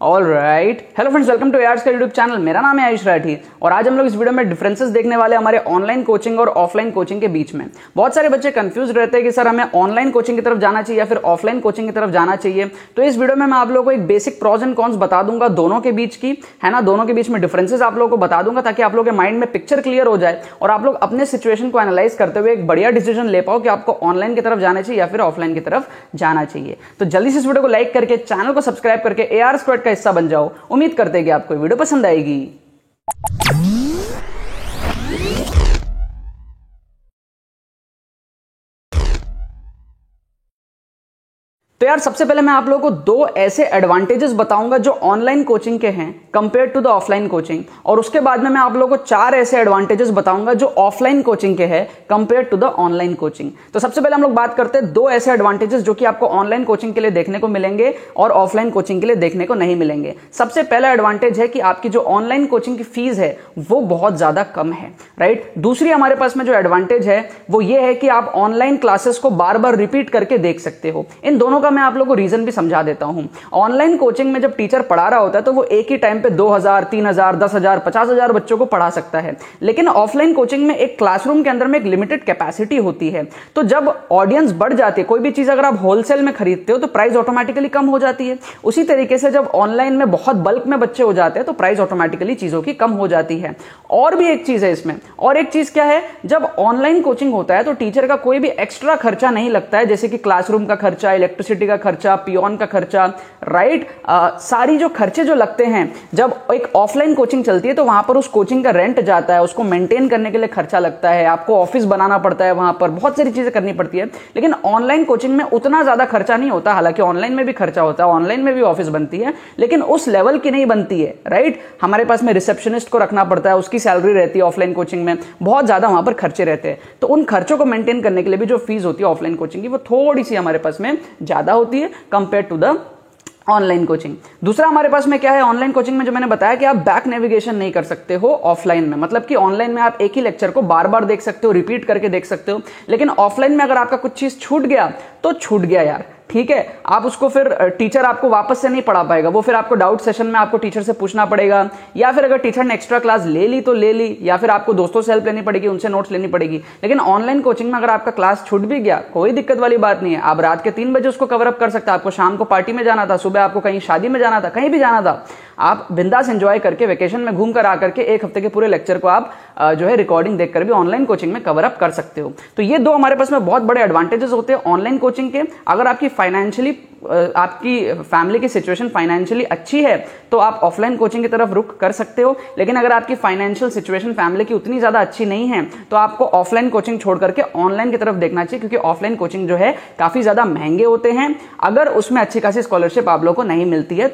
Alright, hello friends, welcome to ARS का YouTube channel. मेरा नाम है आयुष राठी और आज हम लोग इस वीडियो में डिफरेंसेस देखने वाले हमारे ऑनलाइन कोचिंग और ऑफलाइन कोचिंग के बीच में। बहुत सारे बच्चे कंफ्यूज रहते हैं कि सर हमें ऑनलाइन कोचिंग की तरफ जाना चाहिए या फिर ऑफलाइन कोचिंग की तरफ जाना चाहिए। तो इस वीडियो में मैं आप लोगों को एक बेसिक प्रॉज एंड कॉन्स बता दूंगा दोनों के बीच की, है ना, दोनों के बीच में डिफरेंसेस आप लोगों को बता दूंगा ताकि आप लोगों के माइंड में पिक्चर क्लियर हो जाए और आप लोग अपने सिचुएशन को एनालाइज करते हुए एक बढ़िया डिसीजन ले पाओ कि आपको ऑनलाइन की तरफ जाना चाहिए या फिर ऑफलाइन की तरफ जाना चाहिए। तो जल्दी से इस वीडियो को लाइक करके चैनल को सब्सक्राइब करके एआर स्क्वाड का हिस्सा बन जाओ। उम्मीद करते हैं कि आपको वीडियो पसंद आएगी। तो यार सबसे पहले मैं आप लोगों को दो ऐसे एडवांटेजेस बताऊंगा जो ऑनलाइन कोचिंग के हैं compare to the offline coaching, और उसके बाद में मैं आप लोगों को चार ऐसे एडवांटेजेस बताऊंगा जो ऑफलाइन कोचिंग के हैं compare to the online coaching. तो सबसे पहले हम लोग बात करते हैं दो ऐसे एडवांटेजेस जो कि आपको ऑनलाइन कोचिंग के लिए देखने को मिलेंगे और ऑफलाइन कोचिंग के लिए देखने को नहीं मिलेंगे। सबसे पहला एडवांटेज है कि आपकी जो ऑनलाइन कोचिंग की फीस है वो बहुत ज्यादा कम है, राइट। दूसरी हमारे पास में जो एडवांटेज है वो ये है कि आप ऑनलाइन क्लासेस को बार बार रिपीट करके देख सकते हो। इन दोनों मैं आप लोगों को रीजन भी समझा देता हूं। ऑनलाइन कोचिंग में जब टीचर पढ़ा रहा होता है तो वो एक ही टाइम पे 2000, 3000, 10,000, 50,000 बच्चों को पढ़ा सकता है, लेकिन ऑफलाइन कोचिंग में एक क्लासरूम के अंदर में एक लिमिटेड कैपेसिटी होती है। तो जब ऑडियंस बढ़ जाती है, कोई भी चीज अगर आप होलसेल में खरीदते हो तो प्राइस ऑटोमेटिकली कम हो जाती है। उसी तरीके से जब ऑनलाइन में बहुत बल्क में बच्चे हो जाते हैं तो प्राइस ऑटोमेटिकली चीजों की कम हो जाती है। और भी एक चीज है इसमें, और एक चीज क्या है, जब ऑनलाइन कोचिंग होता है तो टीचर का कोई भी एक्स्ट्रा खर्चा नहीं लगता है, जैसे कि क्लासरूम का खर्चा, इलेक्ट्रिसिटी का खर्चा, पियोन का खर्चा, राइट। सारी जो खर्चे जो लगते हैं जब एक ऑफलाइन कोचिंग चलती है तो वहां पर उस कोचिंग का रेंट जाता है, उसको मेंटेन करने के लिए खर्चा लगता है, आपको ऑफिस बनाना पड़ता है, वहां पर बहुत सारी चीजें करनी पड़ती है। लेकिन ऑनलाइन कोचिंग में उतना ज्यादा खर्चा नहीं होता। हालांकि ऑनलाइन में भी खर्चा होता है, ऑनलाइन में भी ऑफिस बनती है, लेकिन उस लेवल की नहीं बनती है, राइट। हमारे पास में रिसेप्शनिस्ट को रखना पड़ता है, उसकी सैलरी रहती है। ऑफलाइन कोचिंग में बहुत ज्यादा वहां पर खर्चे रहते हैं, तो उन खर्चों को मेंटेन करने के लिए भी जो फीस होती है ऑफलाइन कोचिंग की वो थोड़ी सी हमारे पास में ज्यादा होती है compare to the online coaching. दूसरा हमारे पास में क्या है, ऑनलाइन कोचिंग में जो मैंने बताया कि आप बैक नेविगेशन नहीं कर सकते हो ऑफलाइन में। मतलब कि ऑनलाइन में आप एक ही लेक्चर को बार बार देख सकते हो, रिपीट करके देख सकते हो, लेकिन ऑफलाइन में अगर आपका कुछ चीज छूट गया तो छूट गया यार, ठीक है। आप उसको फिर टीचर आपको वापस से नहीं पढ़ा पाएगा, वो फिर आपको डाउट सेशन में आपको टीचर से पूछना पड़ेगा, या फिर अगर टीचर ने एक्स्ट्रा क्लास ले ली तो ले ली, या फिर आपको दोस्तों से हेल्प लेनी पड़ेगी, उनसे नोट्स लेनी पड़ेगी। लेकिन ऑनलाइन कोचिंग में अगर आपका क्लास छूट भी गया कोई दिक्कत वाली बात नहीं है, आप रात के 3 बजे उसको कवर अप कर सकते हैं। आपको शाम को पार्टी में जाना था, सुबह आपको कहीं शादी में जाना था, कहीं भी जाना था, आप बिंदास एंजॉय करके वेकेशन में घूम कर आकर के एक हफ्ते के पूरे लेक्चर को आप जो है रिकॉर्डिंग देखकर भी ऑनलाइन कोचिंग में कवर अप कर सकते हो। तो ये दो हमारे पास में बहुत बड़े एडवांटेजेस होते हैं ऑनलाइन कोचिंग के। अगर आपकी फाइनेंशियली आपकी फैमिली की सिचुएशन फाइनेंशियली अच्छी है तो आप ऑफलाइन कोचिंग की तरफ रुख कर सकते हो, लेकिन अगर आपकी फाइनेंशियल सिचुएशन फैमिली की उतनी ज्यादा अच्छी नहीं है तो आपको ऑफलाइन कोचिंग छोड़ करके ऑनलाइन की तरफ देखना चाहिए, क्योंकि ऑफलाइन कोचिंग जो है काफी ज्यादा महंगे होते हैं अगर उसमें अच्छी खासी स्कॉलरशिप आप लोगों को नहीं मिलती है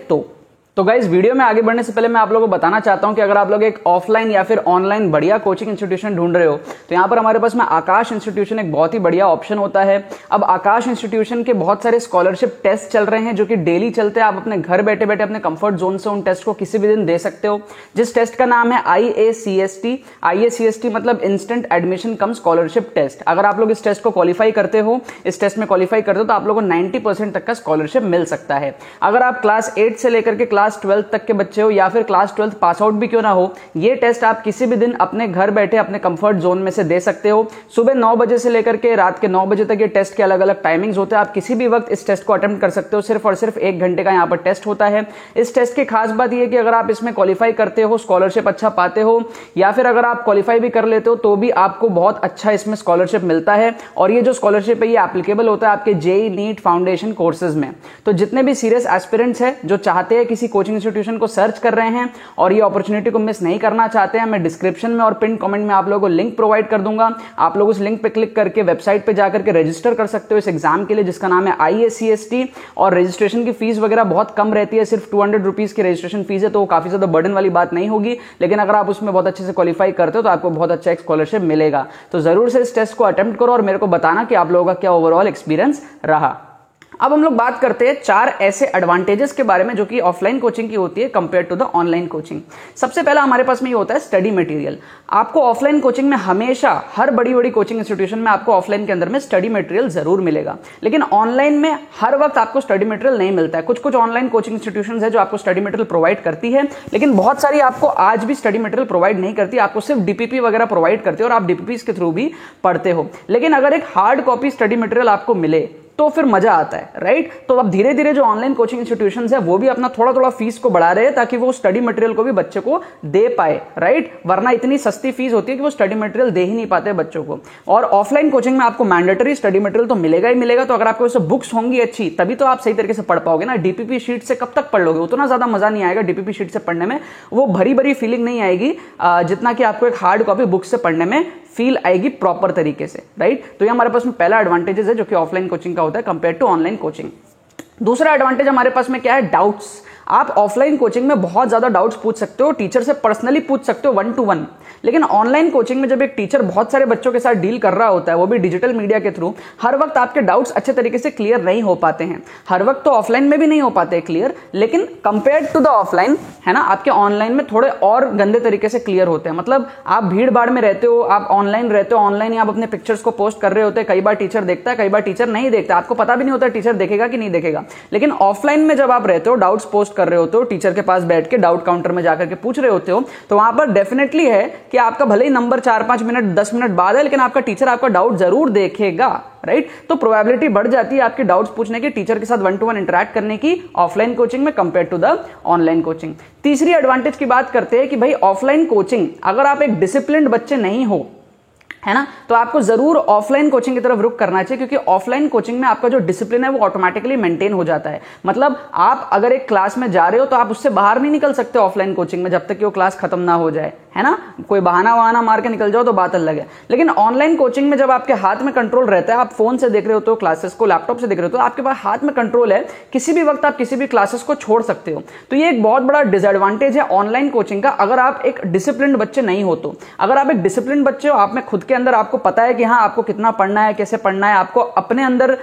तो गाइस, वीडियो में आगे बढ़ने से पहले मैं आप लोगों को बताना चाहता हूं कि अगर आप लोग एक ऑफलाइन या फिर ऑनलाइन बढ़िया कोचिंग इंस्टीट्यूशन ढूंढ रहे हो तो यहां पर हमारे पास में आकाश इंस्टीट्यूशन एक बहुत ही बढ़िया ऑप्शन होता है। अब आकाश इंस्टीट्यूशन के बहुत सारे स्कॉलरशिप टेस्ट चल रहे हैं जो कि डेली चलते हैं। आप अपने घर बैठे बैठे अपने कंफर्ट जोन से उन टेस्ट को किसी भी दिन दे सकते हो। जिस टेस्ट का नाम है IACST मतलब instant admission cum scholarship test. अगर आप लोग इस टेस्ट को क्वालिफाई करते हो, इस टेस्ट में क्वालिफाई करते हो तो आप लोगों को 90% तक का स्कॉलरशिप मिल सकता है। अगर आप क्लास 8 से लेकर के क्लास 12 तक के बच्चे हो या फिर क्लास 12 पास आउट भी क्यों ना हो, ये टेस्ट आप किसी भी दिन अपने घर बैठे अपने कंफर्ट जोन में से दे सकते हो। सुबह 9 बजे से लेकर के रात के 9 बजे तक ये टेस्ट के अलग अलग टाइमिंग्स होते हैं। आप किसी भी वक्त इस टेस्ट को अटेम्प्ट कर सकते हो। सिर्फ और सिर्फ 1 घंटे का यहाँ पर टेस्ट होता है। इस टेस्ट की खास बात यह कि अगर आप इसमें क्वालिफाई करते हो, स्कॉलरशिप अच्छा पाते हो, या फिर अगर आप क्वालिफाई भी कर लेते हो तो भी आपको बहुत अच्छा इसमें स्कॉलरशिप मिलता है। और ये जो स्कॉलरशिप है ये एप्लीकेबल होता है आपके जेईई नीट फाउंडेशन कोर्सेज में। तो जितने भी सीरियस एस्पिरेंट्स हैं जो चाहते हैं किसी कोचिंग इंस्टीट्यूशन को सर्च कर रहे हैं और ये अपॉर्चुनिटी को मिस नहीं करना चाहते हैं, मैं डिस्क्रिप्शन में और पिन कमेंट में आप लोगों को लिंक प्रोवाइड कर दूंगा। आप लोग उस लिंक पे क्लिक करके वेबसाइट पे जाकर के रजिस्टर कर सकते हो इस एग्जाम के लिए जिसका नाम है IACST। और रजिस्ट्रेशन की फीस वगैरह बहुत कम रहती है, सिर्फ 200 रुपीज की रजिस्ट्रेशन फीस है, तो वो काफी ज्यादा बर्डन वाली बात नहीं होगी। लेकिन अगर आप उसमें बहुत अच्छे से क्वालिफाई करते हो तो आपको बहुत अच्छा एक स्कॉलरशिप मिलेगा। तो जरूर से इस टेस्ट को अटेम्प्ट करो और मेरे को बताना कि आप लोगों का क्या ओवरऑल एक्सपीरियंस रहा। अब हम लोग बात करते हैं 4 ऐसे एडवांटेजेस के बारे में जो कि ऑफलाइन कोचिंग की होती है compare to the online coaching. सबसे पहला हमारे पास में ये होता है स्टडी मटेरियल। आपको ऑफलाइन कोचिंग में हमेशा हर बड़ी बड़ी कोचिंग इंस्टीट्यूशन में आपको ऑफलाइन के अंदर में स्टडी मटेरियल जरूर मिलेगा, लेकिन ऑनलाइन में हर वक्त आपको स्टडी मटेरियल नहीं मिलता है। कुछ कुछ ऑनलाइन कोचिंग इंस्टीट्यूशन है जो आपको स्टडी मटेरियल प्रोवाइड करती है, लेकिन बहुत सारी आपको आज भी स्टडी मटेरियल प्रोवाइड नहीं करती, आपको सिर्फ डीपीपी वगैरह प्रोवाइड करते हो और आप डीपीपी के थ्रू भी पढ़ते हो। लेकिन अगर एक हार्ड कॉपी स्टडी मटेरियल आपको मिले तो फिर मजा आता है, राइट। तो अब धीरे धीरे जो ऑनलाइन कोचिंग इंस्टीट्यूशंस है वो भी अपना थोड़ा थोड़ा फीस को बढ़ा रहे हैं ताकि वो स्टडी मटेरियल को भी बच्चे को दे पाए, राइट। वरना इतनी सस्ती फीस होती है कि वो स्टडी मटेरियल दे ही नहीं पाते बच्चों को। और ऑफलाइन कोचिंग में आपको मैंडेटरी स्टडी मटेरियल तो मिलेगा ही मिलेगा, तो अगर आपको इससे बुक्स होंगी अच्छी तभी तो आप सही तरीके से पढ़ पाओगे ना। डीपीपी शीट से कब तक पढ़ लोगे, उतना ज्यादा मजा नहीं आएगा डीपीपी शीट से पढ़ने में, वो भरी भरी फीलिंग नहीं आएगी जितना कि आपको एक हार्ड कॉपी बुक से पढ़ने में फील आएगी प्रॉपर तरीके से, राइट। तो ये हमारे पास में पहला एडवांटेजेस है जो कि ऑफलाइन कोचिंग का होता है कंपेयर टू ऑनलाइन कोचिंग। दूसरा एडवांटेज हमारे पास में क्या है, डाउट्स। आप ऑफलाइन कोचिंग में बहुत ज्यादा डाउट्स पूछ सकते हो, टीचर से पर्सनली पूछ सकते हो 1 to 1, लेकिन ऑनलाइन कोचिंग में जब एक टीचर बहुत सारे बच्चों के साथ डील कर रहा होता है, वो भी डिजिटल मीडिया के थ्रू, हर वक्त आपके डाउट्स अच्छे तरीके से क्लियर नहीं हो पाते हैं। हर वक्त तो ऑफलाइन में भी नहीं हो पाते क्लियर, लेकिन कंपेयर टू द ऑफलाइन है ना, आपके ऑनलाइन में थोड़े और गंदे तरीके से क्लियर होते हैं। मतलब आप भीड़ भाड़ में रहते हो, आप ऑनलाइन रहते हो, ऑनलाइन ही आप अपने पिक्चर्स को पोस्ट कर रहे होते हैं, कई बार टीचर देखता है, कई बार टीचर नहीं देखता, आपको पता भी नहीं होता टीचर देखेगा कि नहीं देखेगा। लेकिन ऑफलाइन में जब आप रहते हो, डाउट्स पोस्ट कर रहे होते हो, टीचर के पास बैठ के डाउट काउंटर में जाकर के पूछ रहे होते हो, तो वहां पर डेफिनेटली है कि आपका भले ही नंबर 4-5 मिनट 10 मिनट बाद है, लेकिन आपका टीचर आपका डाउट जरूर देखेगा, राइट। तो प्रोबेबिलिटी बढ़ जाती है आपके डाउट्स पूछने की, टीचर के साथ 1 to 1 इंटरेक्ट करने की ऑफलाइन कोचिंग में compare to the online coaching. तीसरी एडवांटेज की बात करते हैं कि भाई ऑफलाइन कोचिंग, अगर आप एक डिसिप्लिन्ड बच्चे नहीं हो, है ना, तो आपको जरूर ऑफलाइन कोचिंग की तरफ रुख करना चाहिए, क्योंकि ऑफलाइन कोचिंग में आपका जो डिसिप्लिन है वो ऑटोमेटिकली मेंटेन हो जाता है। मतलब आप अगर एक क्लास में जा रहे हो तो आप उससे बाहर नहीं निकल सकते ऑफलाइन कोचिंग में जब तक कि वो क्लास खत्म ना हो जाए, है ना। कोई बहाना वहाना मार के निकल जाओ तो बात अलग है। लेकिन ऑनलाइन कोचिंग में जब आपके हाथ में कंट्रोल रहता है, आप फोन से देख रहे हो तो क्लासेस को, लैपटॉप से देख रहे हो तो आपके पास हाथ में कंट्रोल है, किसी भी वक्त आप किसी भी क्लासेस को छोड़ सकते हो। तो ये एक बहुत बड़ा डिसएडवांटेज है ऑनलाइन कोचिंग का, अगर आप एक डिसिप्लिन्ड बच्चे नहीं हो तो। अगर आप एक डिसिप्लिन्ड बच्चे हो, आप में खुद के अंदर आपको पता है कि हाँ आपको कितना पढ़ना है, कैसे पढ़ना है, आपको अपने अंदर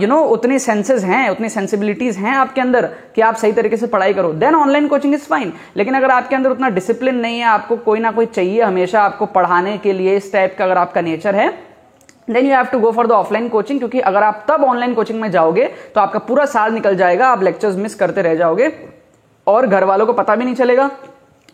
उतनी सेंसेस हैं, उतनी सेंसिबिलिटीज हैं आपके अंदर कि आप सही तरीके से पढ़ाई करो, then online coaching is fine. लेकिन अगर आपके अंदर उतना डिसिप्लिन नहीं है, आपको कोई ना कोई चाहिए हमेशा आपको पढ़ाने के लिए, इस टाइप का अगर आपका नेचर है, then you have to go for the offline coaching. क्योंकि अगर आप तब ऑनलाइन कोचिंग में जाओगे तो आपका पूरा साल निकल जाएगा, आप लेक्चर्स मिस करते रह जाओगे और घर वालों को पता भी नहीं चलेगा,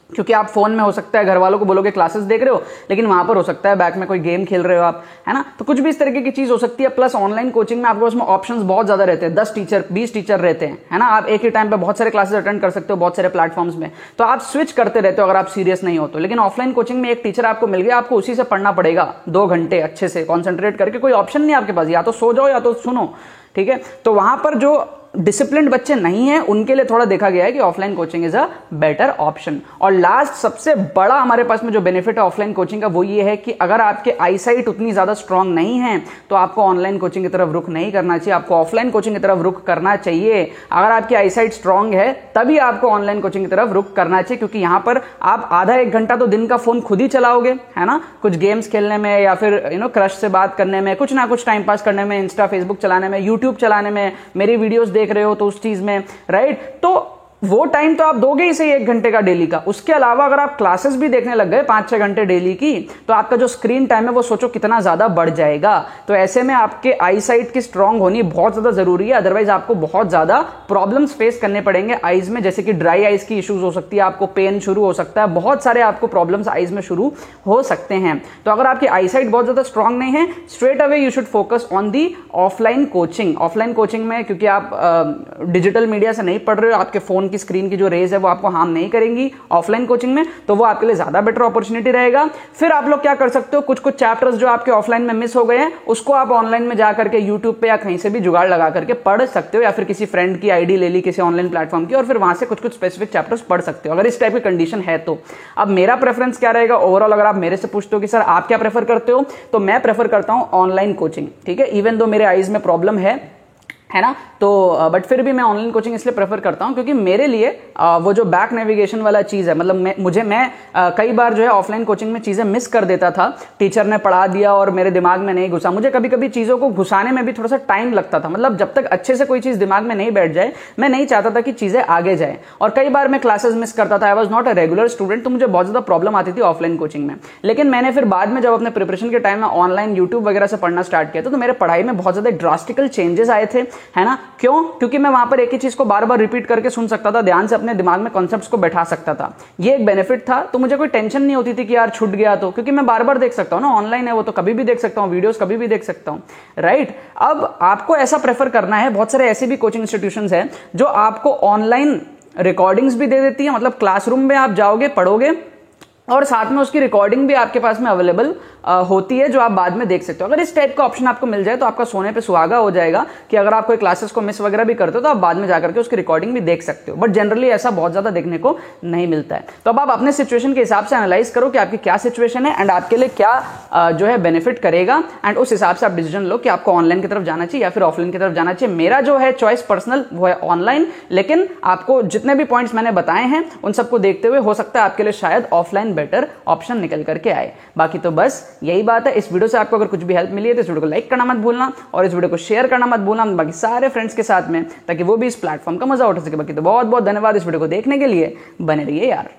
क्योंकि आप फोन में हो सकता है घर वालों को बोलोगे क्लासेस देख रहे हो, लेकिन वहां पर हो सकता है बैक में कोई गेम खेल रहे हो आप, है ना। तो कुछ भी इस तरीके की चीज हो सकती है। प्लस ऑनलाइन कोचिंग में आपके पास में ऑप्शंस बहुत ज्यादा रहते हैं, 10 टीचर 20 टीचर रहते हैं, है ना। आप एक ही टाइम पे बहुत सारे क्लासेस अटेंड कर सकते हो बहुत सारे प्लेटफॉर्म्स में, तो आप स्विच करते रहते हो अगर आप सीरियस नहीं हो तो। लेकिन ऑफलाइन कोचिंग में एक टीचर आपको मिल गया, आपको उसी से पढ़ना पड़ेगा 2 घंटे अच्छे से कॉन्सेंट्रेट करके, कोई ऑप्शन नहीं आपके पास, या तो सो जाओ या तो सुनो, ठीक है। तो वहां पर जो डिसिप्लिन्ड बच्चे नहीं हैं उनके लिए थोड़ा देखा गया है कि offline coaching is a better option. और लास्ट सबसे बड़ा हमारे पास में जो बेनिफिट है ऑफलाइन कोचिंग का वो ये है कि अगर आपके आईसाइट उतनी ज्यादा स्ट्रांग नहीं है तो आपको ऑनलाइन कोचिंग की तरफ रुख नहीं करना चाहिए, आपको ऑफलाइन कोचिंग की तरफ रुख करना चाहिए। अगर आपकी आईसाइट स्ट्रांग है तभी आपको ऑनलाइन कोचिंग की तरफ रुख करना चाहिए, क्योंकि यहां पर आप आधा 1 घंटा तो दिन का फोन खुद ही चलाओगे, है ना, कुछ गेम्स खेलने में या फिर क्रश से बात करने में, कुछ ना कुछ टाइम पास करने में, इंस्टा फेसबुक चलाने में, यूट्यूब चलाने में, मेरी वीडियोस देख रहे हो तो उस चीज में, राइट। तो वो टाइम तो आप दोगे ही सही 1 घंटे का डेली का। उसके अलावा अगर आप क्लासेस भी देखने लग गए 5-6 घंटे डेली की, तो आपका जो स्क्रीन टाइम है वो सोचो कितना ज्यादा बढ़ जाएगा। तो ऐसे में आपके आई साइट की स्ट्रांग होनी बहुत ज्यादा जरूरी है, अदरवाइज आपको बहुत ज्यादा प्रॉब्लम्स फेस करने पड़ेंगे आईज में, जैसे कि ड्राई आईज की इश्यूज हो सकती है, आपको पेन शुरू हो सकता है, बहुत सारे आपको प्रॉब्लम्स आईज में शुरू हो सकते हैं। तो अगर आपकी आई साइट बहुत ज्यादा स्ट्रांग नहीं है, straight away you should focus on the offline coaching. Offline coaching में क्योंकि आप डिजिटल मीडिया से नहीं पढ़ रहे हो, आपके फोन की स्क्रीन की जो रेज है वो आपको हार्म नहीं करेंगी ऑफलाइन कोचिंग में, तो वो आपके लिए ज्यादा बेटर अपॉर्चुनिटी रहेगा। फिर आप लोग क्या कर सकते हो, कुछ कुछ चैप्टर्स जो आपके ऑफलाइन में मिस हो गए हैं उसको आप ऑनलाइन में जाकर के यूट्यूब पे या कहीं से भी जुगाड़ लगा करके पढ़ सकते हो, या फिर किसी फ्रेंड की आईडी ले ली किसी ऑनलाइन प्लेटफॉर्म की और फिर वहां से कुछ कुछ स्पेसिफिक चैप्टर्स पढ़ सकते हो, अगर इस टाइप की कंडीशन है तो। अब मेरा प्रेफरेंस क्या रहेगा ओवरऑल, अगर आप मेरे से पूछते हो कि सर आप क्या प्रेफर करते हो, तो मैं प्रेफर करता हूं ऑनलाइन कोचिंग, ठीक है। इवन दो मेरे आईज में प्रॉब्लम है है ना। तो बट फिर भी मैं ऑनलाइन कोचिंग इसलिए प्रेफर करता हूं क्योंकि मेरे लिए वो जो बैक नेविगेशन वाला चीज है, मतलब मैं कई बार जो है ऑफलाइन कोचिंग में चीजें मिस कर देता था, टीचर ने पढ़ा दिया और मेरे दिमाग में नहीं घुसा। मुझे कभी कभी चीजों को घुसाने में भी थोड़ा सा टाइम लगता था, मतलब जब तक अच्छे से कोई चीज दिमाग में नहीं बैठ जाए मैं नहीं चाहता था कि चीजें आगे जाए। और कई बार मैं क्लासेस मिस करता था, I was not a regular student, तो मुझे बहुत ज्यादा प्रॉब्लम आती थी ऑफलाइन कोचिंग में। लेकिन मैंने फिर बाद में जब अपने प्रिपरेशन के टाइम में ऑनलाइन यूट्यूब वगैरह से पढ़ना स्टार्ट किया तो मेरे पढ़ाई में बहुत ज्यादा ड्रास्टिकल चेंजेस आए थे, है ना। क्यों? क्योंकि मैं वहां पर एक ही चीज को बार बार रिपीट करके सुन सकता था, ध्यान से अपने दिमाग में कॉन्सेप्ट्स को बैठा सकता था। ये एक बेनिफिट था, तो मुझे कोई टेंशन नहीं होती थी कि यार छूट गया तो, क्योंकि मैं बार बार देख सकता हूं ना, ऑनलाइन है वो, तो कभी भी देख सकता हूं, वीडियोस कभी भी देख सकता हूं, राइट। अब आपको ऐसा प्रेफर करना है, बहुत सारे ऐसे भी कोचिंग इंस्टीट्यूशंस हैं जो आपको ऑनलाइन रिकॉर्डिंग्स भी दे देती है, मतलब क्लासरूम में आप जाओगे पढ़ोगे और साथ में उसकी रिकॉर्डिंग भी आपके पास में अवेलेबल होती है जो आप बाद में देख सकते हो। अगर इस टाइप का ऑप्शन आपको मिल जाए तो आपका सोने पे सुहागा हो जाएगा कि अगर आप कोई क्लासेस को मिस वगैरह भी करते हो तो आप बाद में जाकर के उसकी रिकॉर्डिंग भी देख सकते हो, बट जनरली ऐसा बहुत ज्यादा देखने को नहीं मिलता है। तो अब आप अपने सिचुएशन के हिसाब से एनालाइज करो कि आपकी क्या सिचुएशन है एंड आपके लिए क्या जो है बेनिफिट करेगा, एंड उस हिसाब से आप डिसीजन लो कि आपको ऑनलाइन की तरफ जाना चाहिए या फिर ऑफलाइन की तरफ जाना चाहिए। मेरा जो है चॉइस पर्सनल वो है ऑनलाइन, लेकिन आपको जितने भी पॉइंट्स मैंने बताए हैं उन सबको देखते हुए हो सकता है आपके लिए शायद ऑफलाइन बेटर ऑप्शन निकल करके आए। बाकी तो बस यही बात है। इस वीडियो से आपको अगर कुछ भी हेल्प मिली है तो इस वीडियो को लाइक करना मत भूलना और इस वीडियो को शेयर करना मत भूलना बाकी सारे फ्रेंड्स के साथ में, ताकि वो भी इस प्लेटफॉर्म का मजा उठा सके। बाकी तो बहुत बहुत धन्यवाद इस वीडियो को देखने के लिए, बने रहिए यार।